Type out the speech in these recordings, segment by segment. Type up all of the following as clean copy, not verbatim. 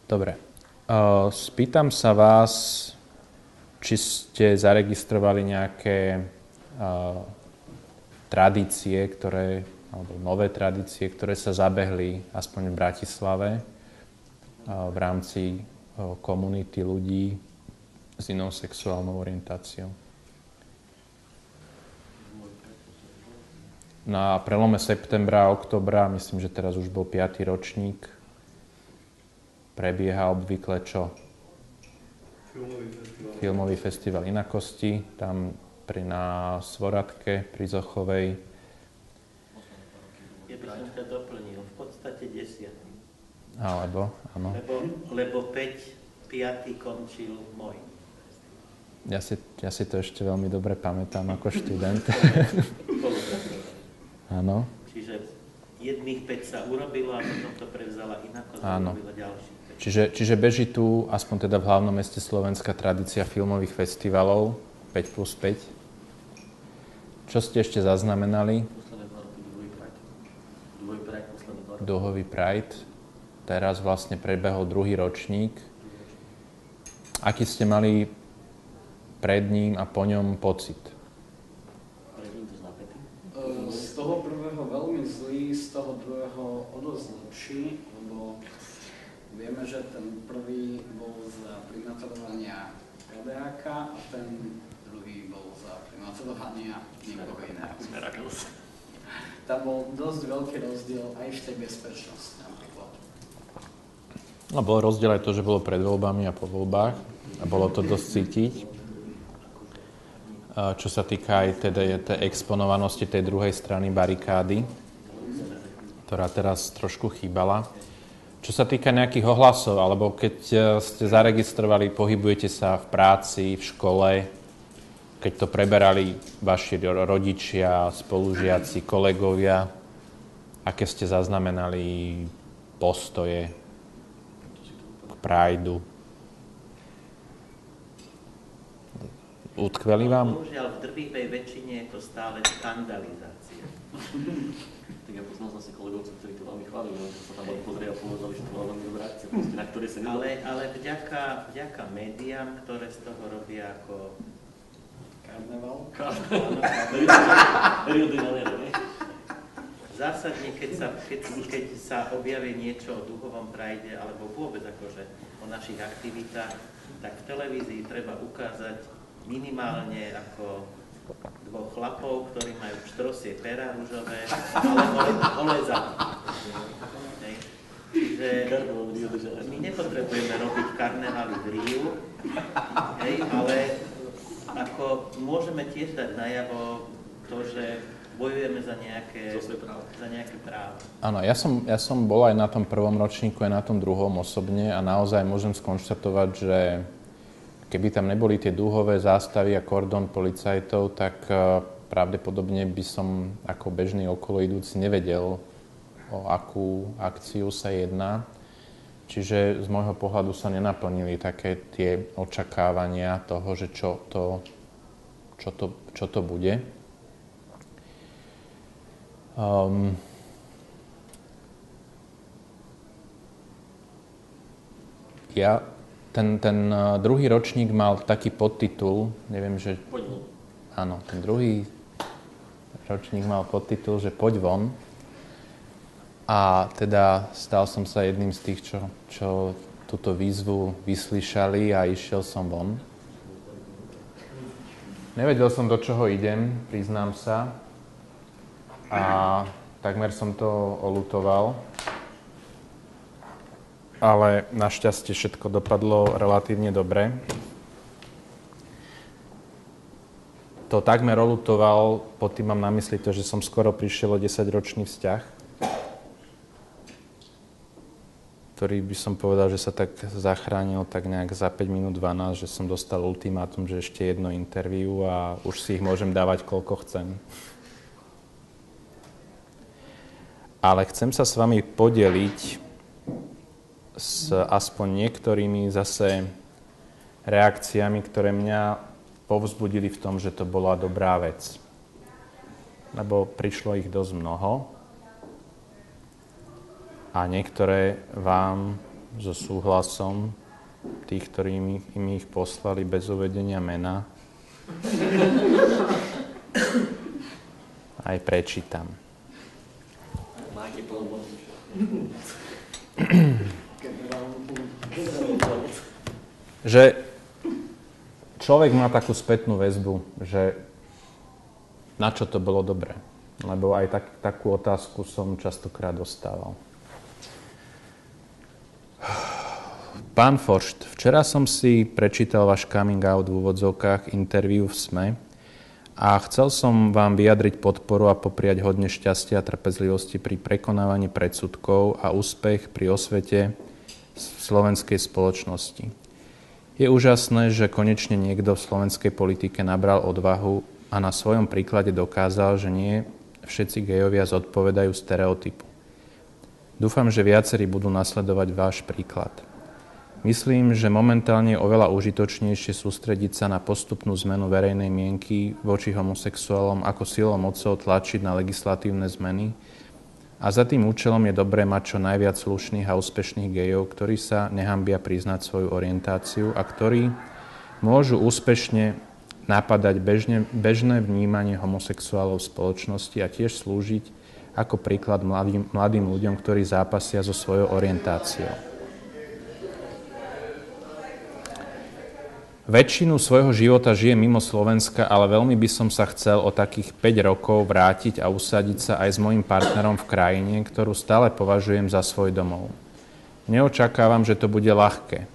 Dobre. Spýtam sa vás, či ste zaregistrovali nejaké tradície, alebo nové tradície, ktoré sa zabehli aspoň v Bratislave v rámci komunity ľudí s inou sexuálnou orientáciou. Na prelome septembra a októbra, myslím, že teraz už bol 5. ročník, prebieha obvykle čo? Filmový festival Inakosti, tam na Svoradke, pri Zochovej. Ja by som ťa doplnil, v podstate 10. Alebo, áno. Lebo 5. končil môj. Ja si to ešte veľmi dobre pamätám ako študent. Áno. Čiže jedných 5 sa urobilo a potom to prevzala Inakosť a urobila ďalší. Čiže beží tu, aspoň teda v hlavnom meste Slovenska, tradícia filmových festivalov 5+5. Čo ste ešte zaznamenali? Duhový Pride. Teraz vlastne prebehol 2. ročník. Aký ste mali pred ním a po ňom pocit? Z toho prvého veľmi zlý, z toho druhého o dosť lepší, lebo vieme, že ten prvý bol za prinatorovania rodeáka a ten druhý bol za prinatorovania niekoho iného. Tam bol dosť veľký rozdiel aj v tej bezpečnosti napríklad. No, bol rozdiel aj to, že bolo pred voľbami a po voľbách a bolo to dosť cítiť. Čo sa týka aj tej exponovanosti tej druhej strany barikády, ktorá teraz trošku chýbala. Čo sa týka nejakých ohlasov, alebo keď ste zaregistrovali, pohybujete sa v práci, v škole, keď to preberali vaši rodičia, spolužiaci, kolegovia, aké ste zaznamenali postoje k Prideu? Utkveli vám? Bohužiaľ, v drvivej väčšine je to stále skandalizácia. Tak ja poznal som si kolegovcov, ktorí to veľmi chválili, že sa tam boli pozrieť a povedali, že to bola veľmi dobrá akcia, na ktoré sa nedalo. Ale vďaka médiám, ktoré z toho robia ako Karneval? Rio de Janeiro, nie? Zásadne, keď sa objaví niečo o Duhovom Pride, alebo vôbec akože o našich aktivitách, tak v televízii treba ukázať minimálne ako 2 chlapov, ktorí majú štrosie pera ružové, ale holé zadky. Čiže my nepotrebujeme robiť karnevály v Riu, ale ako môžeme tiež dať najavo to, že bojujeme za nejaké práva. Áno, ja som bol aj na tom prvom ročníku, aj na tom druhom osobne a naozaj môžem skonštatovať, že keby tam neboli tie dúhové zástavy a kordón policajtov, tak pravdepodobne by som ako bežný okoloidúci nevedel, o akú akciu sa jedná. Čiže z môjho pohľadu sa nenaplnili také tie očakávania toho, že čo to bude. Ten druhý ročník mal taký podtitul, neviem, že... Poď von. Áno, ten druhý ročník mal podtitul, že Poď von. A teda stal som sa jedným z tých, čo túto výzvu vyslyšali a išiel som von. Nevedel som, do čoho idem, priznám sa. A takmer som to oľutoval. Ale našťastie všetko dopadlo relatívne dobre. To takmer oľutoval, pod tým mám na mysli to, že som skoro prišiel o 10-ročný vzťah, ktorý by som povedal, že sa tak zachránil tak nejak za 5 minút 12, že som dostal ultimátum, že ešte jedno interview a už si ich môžem dávať, koľko chcem. Ale chcem sa s vami podeliť s aspoň niektorými zase reakciami, ktoré mňa povzbudili v tom, že to bola dobrá vec. Lebo prišlo ich dosť mnoho a niektoré vám so súhlasom tých, ktorí mi ich poslali bez uvedenia mena. Aj prečítam. Máte pomoc. Že človek má takú spätnú väzbu, že na čo to bolo dobré. Lebo aj takú otázku som častokrát dostával. Pán Foršt, včera som si prečítal váš coming out v úvodzovkách interview v SME a chcel som vám vyjadriť podporu a popriať hodne šťastia a trpezlivosti pri prekonávaní predsudkov a úspech pri osvete slovenskej spoločnosti. Je úžasné, že konečne niekto v slovenskej politike nabral odvahu a na svojom príklade dokázal, že nie všetci gejovia zodpovedajú stereotypu. Dúfam, že viacerí budú nasledovať váš príklad. Myslím, že momentálne je oveľa užitočnejšie sústrediť sa na postupnú zmenu verejnej mienky voči homosexuálom ako silou mocou tlačiť na legislatívne zmeny a za tým účelom je dobré mať čo najviac slušných a úspešných gejov, ktorí sa nehanbia priznať svoju orientáciu a ktorí môžu úspešne napadať bežné vnímanie homosexuálov v spoločnosti a tiež slúžiť ako príklad mladým ľuďom, ktorí zápasia so svojou orientáciou. Väčšinu svojho života žijem mimo Slovenska, ale veľmi by som sa chcel o takých 5 rokov vrátiť a usadiť sa aj s mojím partnerom v krajine, ktorú stále považujem za svoj domov. Neočakávam, že to bude ľahké.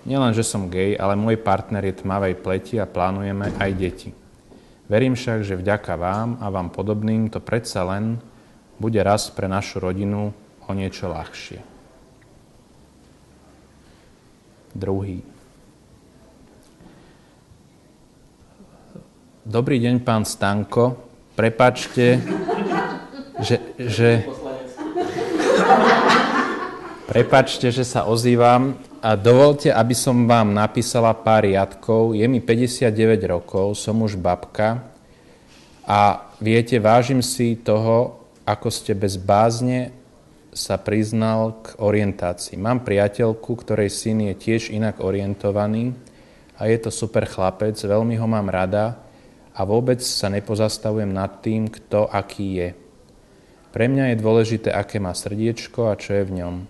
Nielen, že som gej, ale môj partner je tmavej pleti a plánujeme aj deti. Verím však, že vďaka vám a vám podobným to predsa len bude raz pre našu rodinu o niečo ľahšie. Druhý. Dobrý deň, pán Stanko. Prepáčte, Prepáčte, že sa ozývam a dovolte, aby som vám napísala pár riadkov. Je mi 59 rokov, som už babka a viete, vážim si toho, ako ste bez bázne sa priznal k orientácii. Mám priateľku, ktorej syn je tiež inak orientovaný a je to super chlapec, veľmi ho mám rada a vôbec sa nepozastavujem nad tým, kto aký je. Pre mňa je dôležité, aké má srdiečko a čo je v ňom.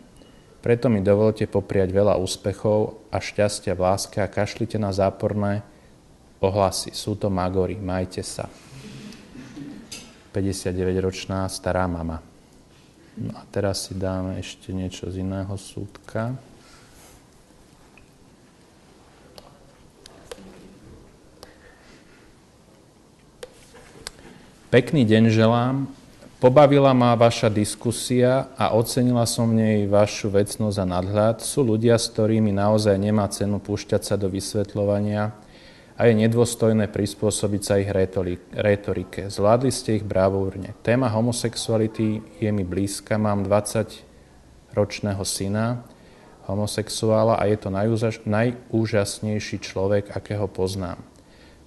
Preto mi dovolte popriať veľa úspechov a šťastia v láske a kašlite na záporné ohlasy. Sú to magory, majte sa. 59-ročná stará mama. No a teraz si dáme ešte niečo z iného súdka. Pekný deň želám. Pobavila ma vaša diskusia a ocenila som v nej vašu vecnosť a nadhľad. Sú ľudia, s ktorými naozaj nemá cenu púšťať sa do vysvetľovania a je nedôstojné prispôsobiť sa ich rétorike. Zvládli ste ich bravúrne. Téma homosexuality je mi blízka. Mám 20-ročného syna, homosexuála a je to najúžasnejší človek, akého poznám.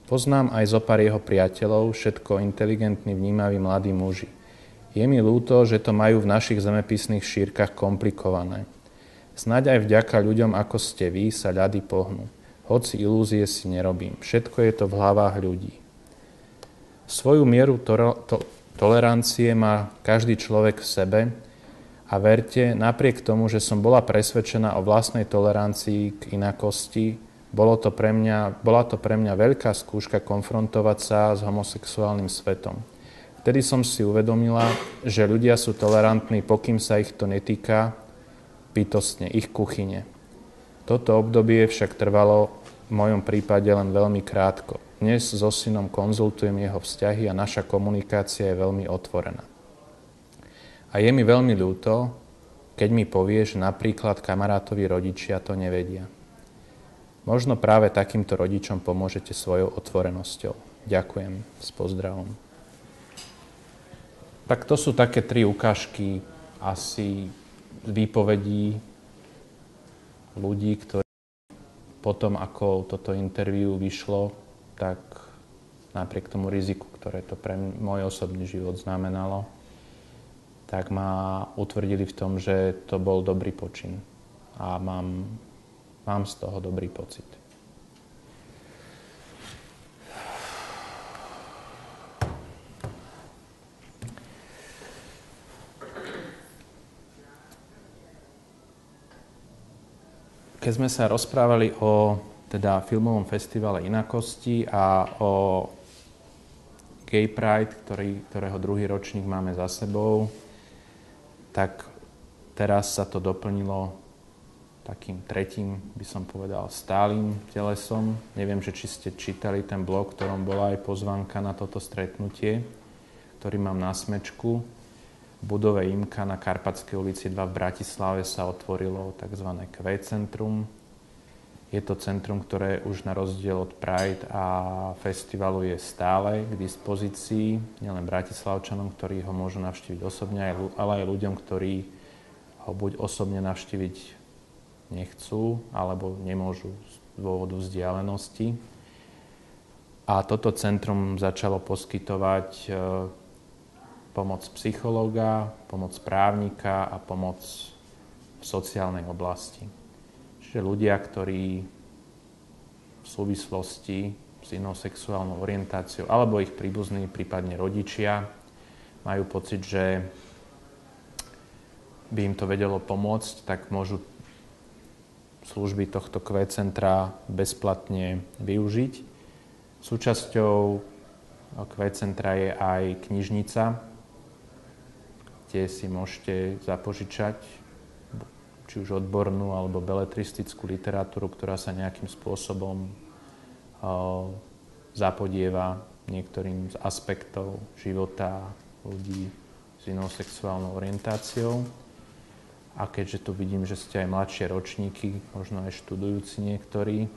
Poznám aj zopár jeho priateľov, všetko inteligentní, vnímaví mladí muži. Je mi ľúto, že to majú v našich zemepisných šírkach komplikované. Snáď aj vďaka ľuďom, ako ste vy, sa ľady pohnú. Hoci ilúzie si nerobím. Všetko je to v hlavách ľudí. Svoju mieru tolerancie má každý človek v sebe a verte, napriek tomu, že som bola presvedčená o vlastnej tolerancii k inakosti, bola to pre mňa veľká skúška konfrontovať sa s homosexuálnym svetom. Vtedy som si uvedomila, že ľudia sú tolerantní, pokým sa ich to netýka bytostne, ich kuchyne. Toto obdobie však trvalo v mojom prípade len veľmi krátko. Dnes so synom konzultujem jeho vzťahy a naša komunikácia je veľmi otvorená. A je mi veľmi ľúto, keď mi povie, že napríklad kamarátovi rodičia to nevedia. Možno práve takýmto rodičom pomôžete svojou otvorenosťou. Ďakujem. S pozdravom. Tak to sú také 3 ukážky asi výpovedí ľudí, ktorí potom, ako toto interview vyšlo, tak napriek tomu riziku, ktoré to pre môj osobný život znamenalo, tak ma utvrdili v tom, že to bol dobrý počin. a mám z toho dobrý pocit. Keď sme sa rozprávali o teda filmovom festivale Inakosti a o Gay Pride, ktorého druhý ročník máme za sebou, tak teraz sa to doplnilo takým tretím, by som povedal, stálym telesom. Neviem, či ste čítali ten blog, v ktorom bola aj pozvánka na toto stretnutie, ktorý mám na smečku. V budove IMKA na Karpatskej ulici 2 v Bratislave sa otvorilo tzv. Q-centrum. Je to centrum, ktoré už na rozdiel od Pride a festivalu je stále k dispozícii, nielen bratislavčanom, ktorí ho môžu navštíviť osobne, ale aj ľuďom, ktorí ho buď osobne navštíviť nechcú, alebo nemôžu z dôvodu vzdialenosti. A toto centrum začalo poskytovať pomoc psychológa, pomoc právnika a pomoc v sociálnej oblasti. Čiže ľudia, ktorí v súvislosti s inou sexuálnou orientáciou alebo ich príbuzní, prípadne rodičia, majú pocit, že by im to vedelo pomôcť, tak môžu služby tohto Q-centra bezplatne využiť. Súčasťou Q-centra je aj knižnica, kde si môžete zapožičať či už odbornú alebo beletristickú literatúru, ktorá sa nejakým spôsobom zapodieva niektorým z aspektov života ľudí s inou sexuálnou orientáciou. A keďže tu vidím, že ste aj mladšie ročníky, možno aj študujúci niektorí,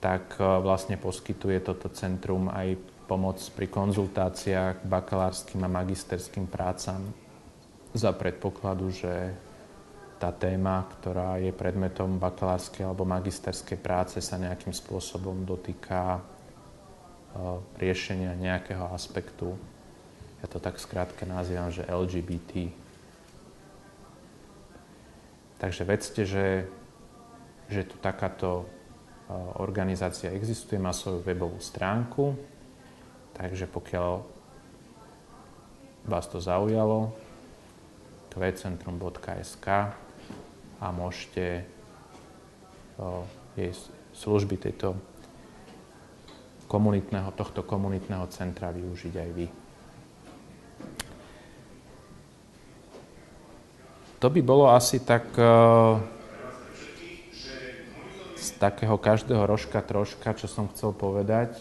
tak vlastne poskytuje toto centrum aj pomoc pri konzultáciách k bakalárskym a magisterským prácam za predpokladu, že tá téma, ktorá je predmetom bakalárskej alebo magisterskej práce, sa nejakým spôsobom dotýka riešenia nejakého aspektu. Ja to tak skrátke nazývam, že LGBT. Takže vedzte, že tu takáto organizácia existuje, má svoju webovú stránku, takže pokiaľ vás to zaujalo, qcentrum.sk a môžete jej služby tohto komunitného centra využiť aj vy. To by bolo asi tak z takého každého rožka troška, čo som chcel povedať.